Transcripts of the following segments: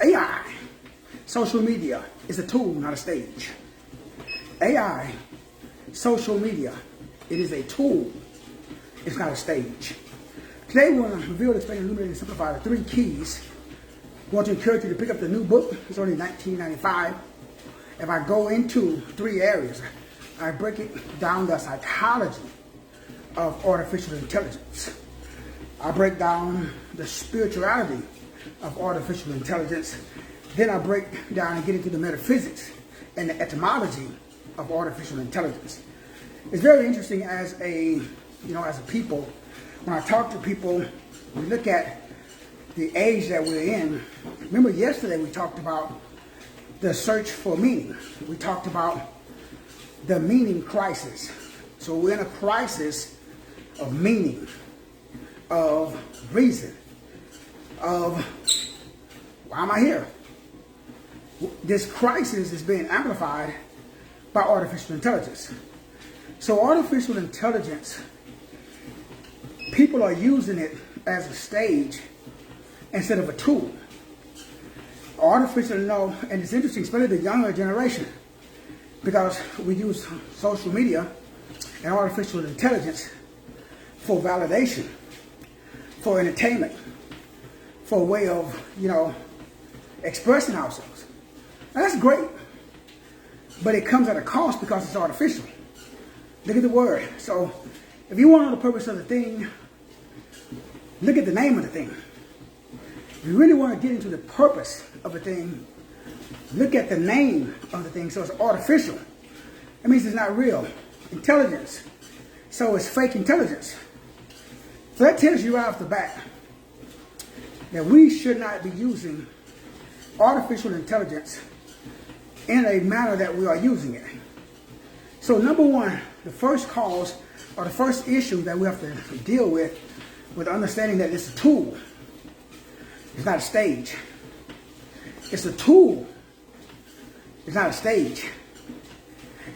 AI, social media, is a tool, not a stage. AI, social media, it is a tool. It's not a stage. Today we want to reveal, explain, illuminate, and simplify the 3 keys. I want to encourage you to pick up the new book. It's only $19.95. If I go into 3 areas, I break it down the psychology of artificial intelligence. I break down the spirituality of artificial intelligence. Then I break down and get into the metaphysics and the etymology of artificial intelligence. It's very interesting as a people, when I talk to people, we look at the age that we're in. Remember yesterday we talked about the search for meaning. We talked about the meaning crisis. So we're in a crisis of meaning, of reason, of why am I here? This crisis is being amplified by artificial intelligence. So artificial intelligence, people are using it as a stage instead of a tool. Artificial, and it's interesting, especially the younger generation, because we use social media and artificial intelligence for validation, for entertainment, for a way of, expressing ourselves. Now that's great, but it comes at a cost because it's artificial. Look at the word. So if you want to know the purpose of the thing, look at the name of the thing. If you really want to get into the purpose of a thing, look at the name of the thing. So it's artificial. That means it's not real. Intelligence. So it's fake intelligence. So that tells you right off the bat that we should not be using artificial intelligence in a manner that we are using it. So number one, the first cause or the first issue that we have to deal with understanding that it's a tool. It's not a stage. It's a tool. It's not a stage.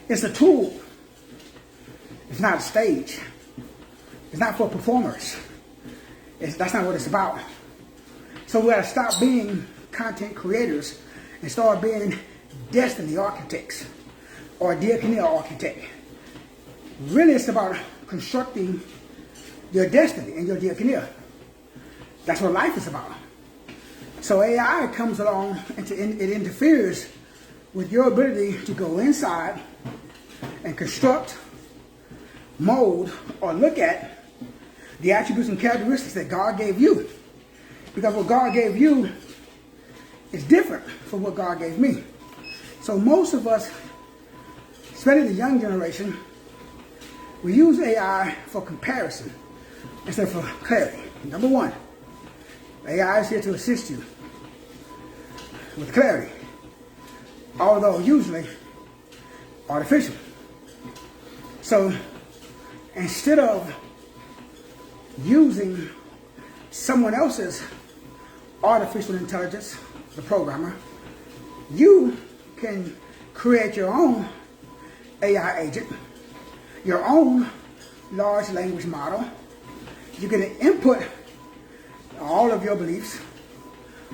It's a tool. It's not a stage. It's not for performers. That's not what it's about. So we got to stop being content creators and start being destiny architects or diaconia architect. Really, it's about constructing your destiny and your diaconia. That's what life is about. So AI comes along and it interferes with your ability to go inside and construct, mold, or look at the attributes and characteristics that God gave you. Because what God gave you is different from what God gave me. So most of us, especially the young generation, we use AI for comparison instead of for clarity. Number one, AI is here to assist you with clarity, although usually artificial. So instead of using someone else's artificial intelligence, the programmer, you can create your own AI agent, your own large language model. You can input all of your beliefs,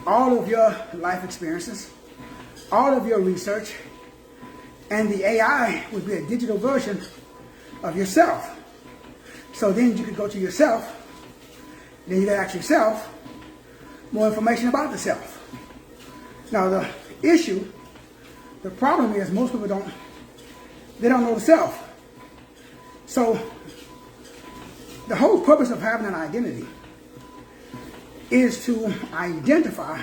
all of your life experiences, all of your research, and the AI would be a digital version of yourself. So then you could go to yourself, then you can ask yourself more information about the self. Now the issue, the problem is most people don't know the self. So the whole purpose of having an identity is to identify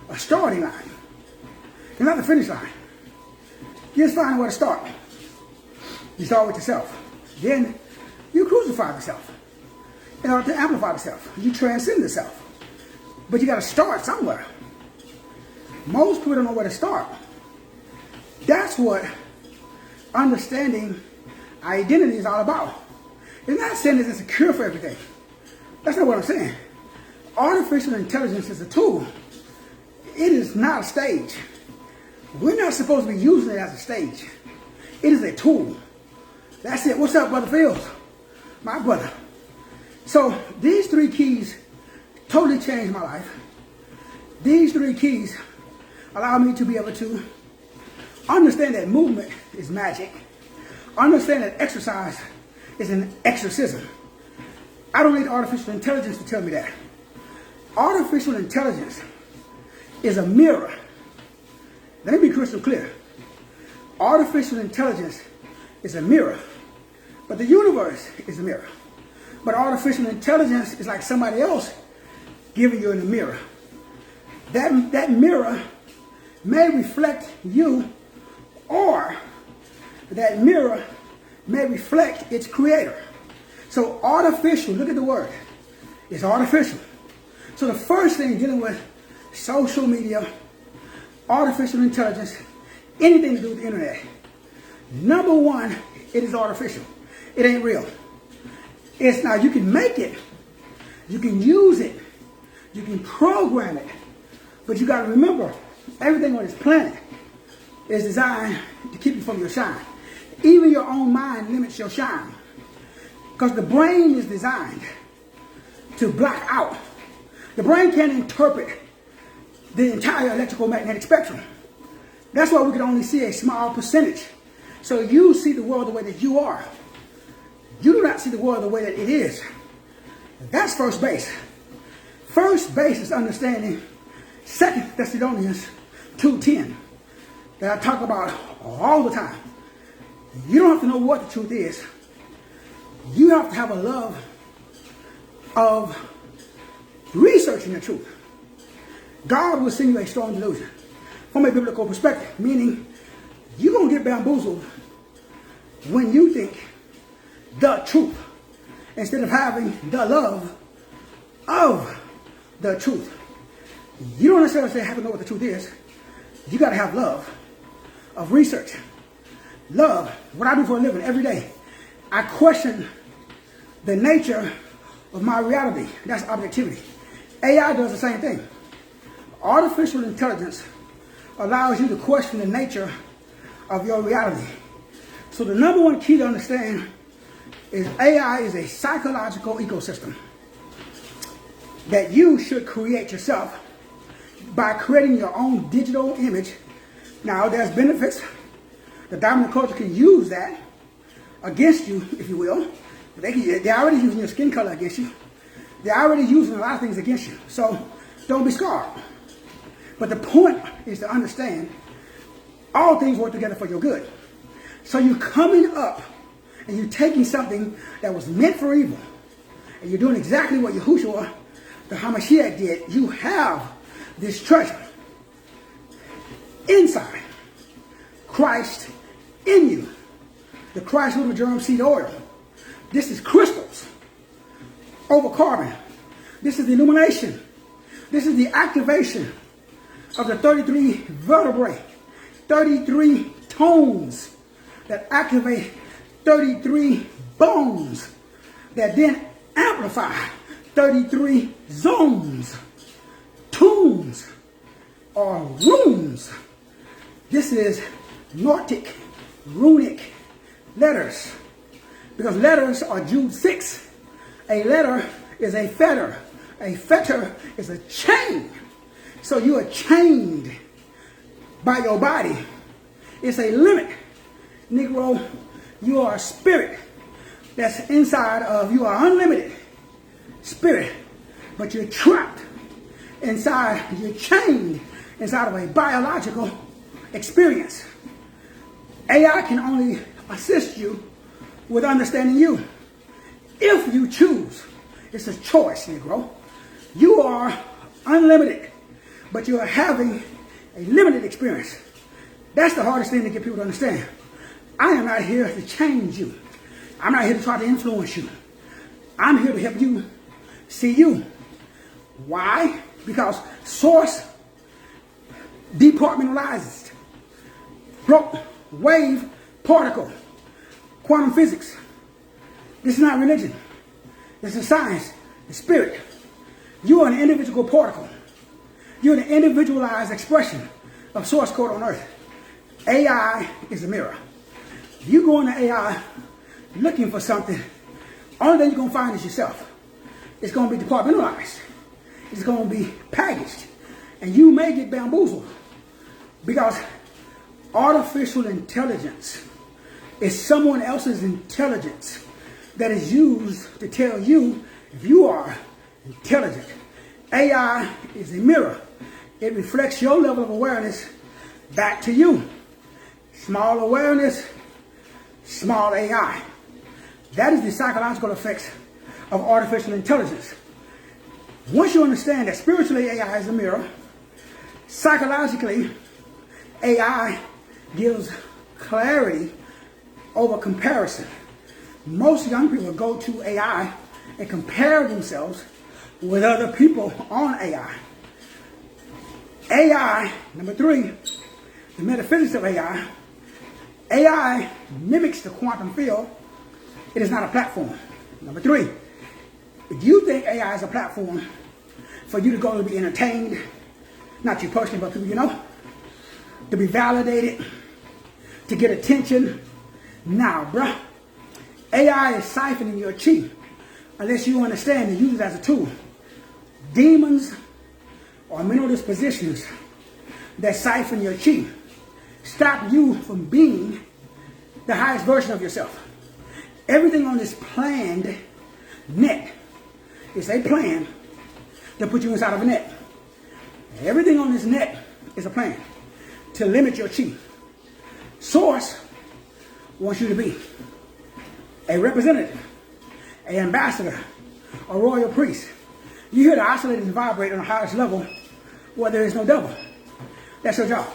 a starting line. It's not the finish line. You just find where to start. You start with yourself. Then you crucify the self in order to amplify the self. You transcend the self. But you got to start somewhere. Most people don't know where to start. That's what understanding identity is all about. It's not saying that it's a cure for everything. That's not what I'm saying. Artificial intelligence is a tool. It is not a stage. We're not supposed to be using it as a stage. It is a tool. That's it. What's up, Brother Fields? My brother. So these 3 keys totally changed my life. These three keys allow me to be able to understand that movement is magic, understand that exercise is an exorcism. I don't need artificial intelligence to tell me that. Artificial intelligence is a mirror. Let me be crystal clear. Artificial intelligence is a mirror, but the universe is a mirror. But artificial intelligence is like somebody else giving you in a mirror. That mirror may reflect you, or that mirror may reflect its creator. So artificial, look at the word, it's artificial. So the first thing dealing with social media, artificial intelligence, anything to do with the internet, number one, it is artificial. It ain't real. It's now, you can make it, you can use it, you can program it, but you got to remember, everything on this planet is designed to keep you from your shine. Even your own mind limits your shine, because the brain is designed to block out. The brain can't interpret the entire electrical magnetic spectrum. That's why we can only see a small percentage. So you see the world the way that you are. You do not see the world the way that it is. That's first base. First base is understanding 2 Thessalonians 2:10 that I talk about all the time. You don't have to know what the truth is. You have to have a love of researching the truth. God will send you a strong delusion from a biblical perspective, meaning you're going to get bamboozled when you think the truth instead of having the love of the truth. You don't necessarily have to know what the truth is. You got to have love of research. Love, what I do for a living every day. I question the nature of my reality. That's objectivity. AI does the same thing. Artificial intelligence allows you to question the nature of your reality. So the number one key to understand is AI is a psychological ecosystem that you should create yourself by creating your own digital image. Now, there's benefits. The dominant culture can use that against you, if you will. They're already using your skin color against you. They're already using a lot of things against you. So don't be scarred. But the point is to understand all things work together for your good. So you're coming up and you're taking something that was meant for evil, and you're doing exactly what Yahushua, the Hamashiach, did. You have this treasure inside Christ in you. The Christ with the germ seed oil. This is crystals over carbon. This is the illumination. This is the activation of the 33 vertebrae, 33 tones that activate 33 bones that then amplify 33 zones, tunes, or rooms. This is Nordic, runic letters, because letters are Jude 6. A letter is a fetter. A fetter is a chain. So you are chained by your body. It's a limit. Negro, you are a spirit that's inside of, you are unlimited spirit, but you're trapped inside, you're chained inside of a biological experience. AI can only assist you with understanding you. If you choose, it's a choice, Negro. You are unlimited, but you are having a limited experience. That's the hardest thing to get people to understand. I am not here to change you. I'm not here to try to influence you. I'm here to help you see you. Why? Because source departmentalized, broke, wave, particle, quantum physics. This is not religion. This is science, the spirit. You are an individual particle. You're an individualized expression of source code on earth. AI is a mirror. You go into AI looking for something, only thing you're going to find is yourself. It's going to be departmentalized. It's going to be packaged. And you may get bamboozled because artificial intelligence is someone else's intelligence that is used to tell you if you are intelligent. AI is a mirror. It reflects your level of awareness back to you. Small awareness, small AI. That is the psychological effects of artificial intelligence. Once you understand that spiritually AI is a mirror, psychologically AI gives clarity over comparison. Most young people go to AI and compare themselves with other people on AI. AI, number 3, the metaphysics of AI. AI mimics the quantum field. It is not a platform. Number 3, if you think AI is a platform for you to go to be entertained, not you personally, but people you know, to be validated, to get attention, now, bruh, AI is siphoning your chi unless you understand and use it as a tool. Demons or mental dispositions that siphon your chi stop you from being the highest version of yourself. Everything on this planned net is a plan to put you inside of a net. Everything on this net is a plan to limit your chi. Source wants you to be a representative, an ambassador, a royal priest. You hear the oscillators vibrate on the highest level where there is no devil. That's your job.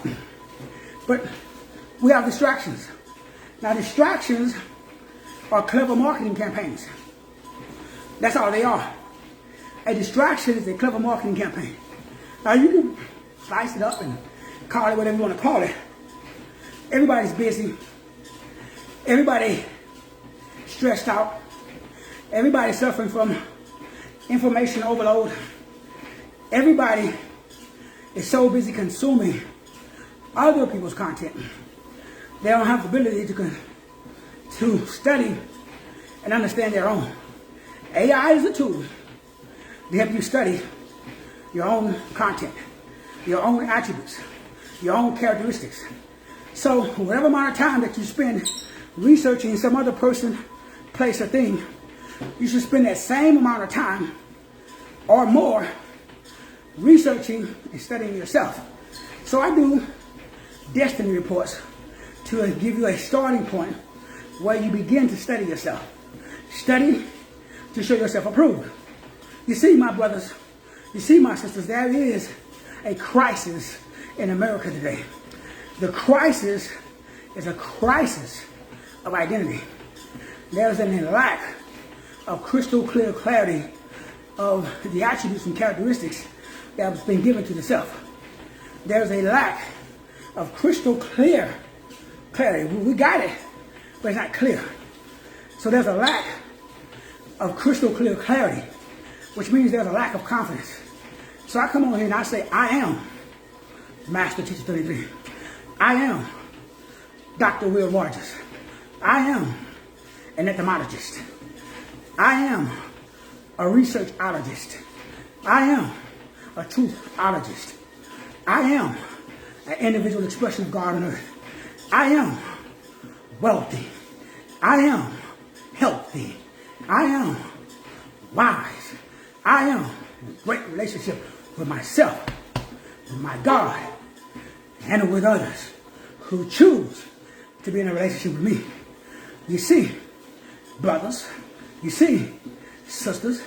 But we have distractions. Now, distractions are clever marketing campaigns. That's all they are. A distraction is a clever marketing campaign. Now, you can slice it up and call it whatever you want to call it. Everybody's busy. Everybody stressed out. Everybody's suffering from information overload. Everybody is so busy consuming other people's content. They don't have the ability to study and understand their own. AI is a tool to help you study your own content, your own attributes, your own characteristics. So whatever amount of time that you spend researching some other person, place, or thing, you should spend that same amount of time or more researching and studying yourself. So I do destiny reports to give you a starting point where you begin to study yourself. Study to show yourself approved. You see, my brothers, you see, my sisters, there is a crisis in America today. The crisis is a crisis of identity. There's a lack of crystal clear clarity of the attributes and characteristics that has been given to the self. There's a lack of crystal clear clarity. We got it, but it's not clear. So there's a lack of crystal clear clarity, which means there's a lack of confidence. So I come on here and I say, I am Master Teacher 33. I am Dr. Will Rogers. I am an etymologist. I am a researchologist. I am a truthologist. I am an individual expression of God on earth. I am wealthy. I am healthy. I am wise. I am in a great relationship with myself, with my God, and with others who choose to be in a relationship with me. You see, brothers, you see, sisters,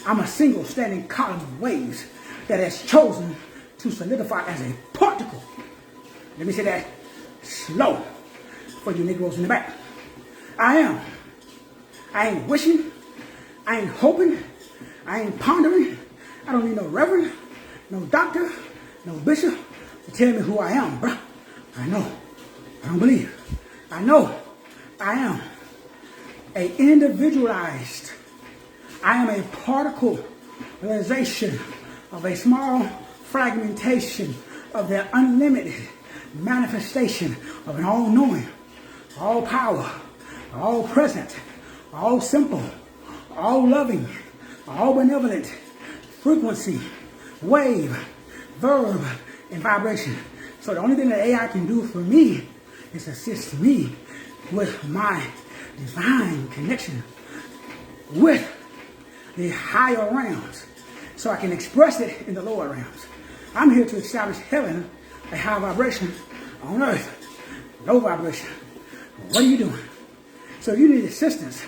I'm a single standing column of waves that has chosen to solidify as a particle. Let me say that slow for you Negroes in the back. I ain't wishing, I ain't hoping, I ain't pondering. I don't need no reverend, no doctor, no bishop to tell me who I am, bruh. I know. I don't believe. I know I am a individualized. I am a particleization of a small fragmentation of the unlimited manifestation of an all-knowing, all-power, all-present, all-simple, all-loving, all-benevolent frequency, wave, verb, and vibration. So the only thing that AI can do for me is assist me with my divine connection with the higher realms, so I can express it in the lower realms. I'm here to establish heaven, a high vibration, on earth, low vibration. What are you doing? So if you need assistance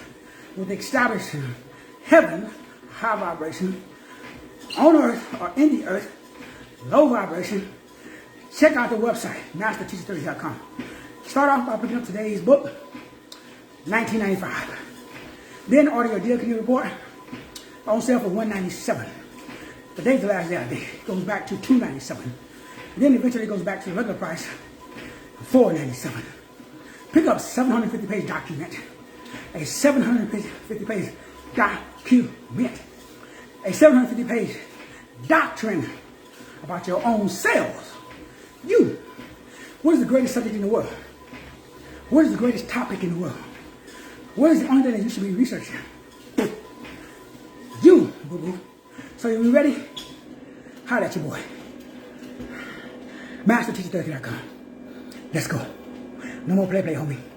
with establishing heaven, high vibration, on earth or in the earth, low vibration, check out the website, masterteacher30.com. Start off by picking up today's book, 1995. Then order your deal community report on sale for $197. Today's the last day of the day. It goes back to $297. Then eventually it goes back to the regular price, $497. Pick up 750-page document, a 750-page document, a 750-page doctrine about your own selves. You. What is the greatest subject in the world? What is the greatest topic in the world? What is the only thing that you should be researching? You, boo-boo. So you ready? Holla at your boy. MasterTeacher30.com. Let's go. No more play, homie.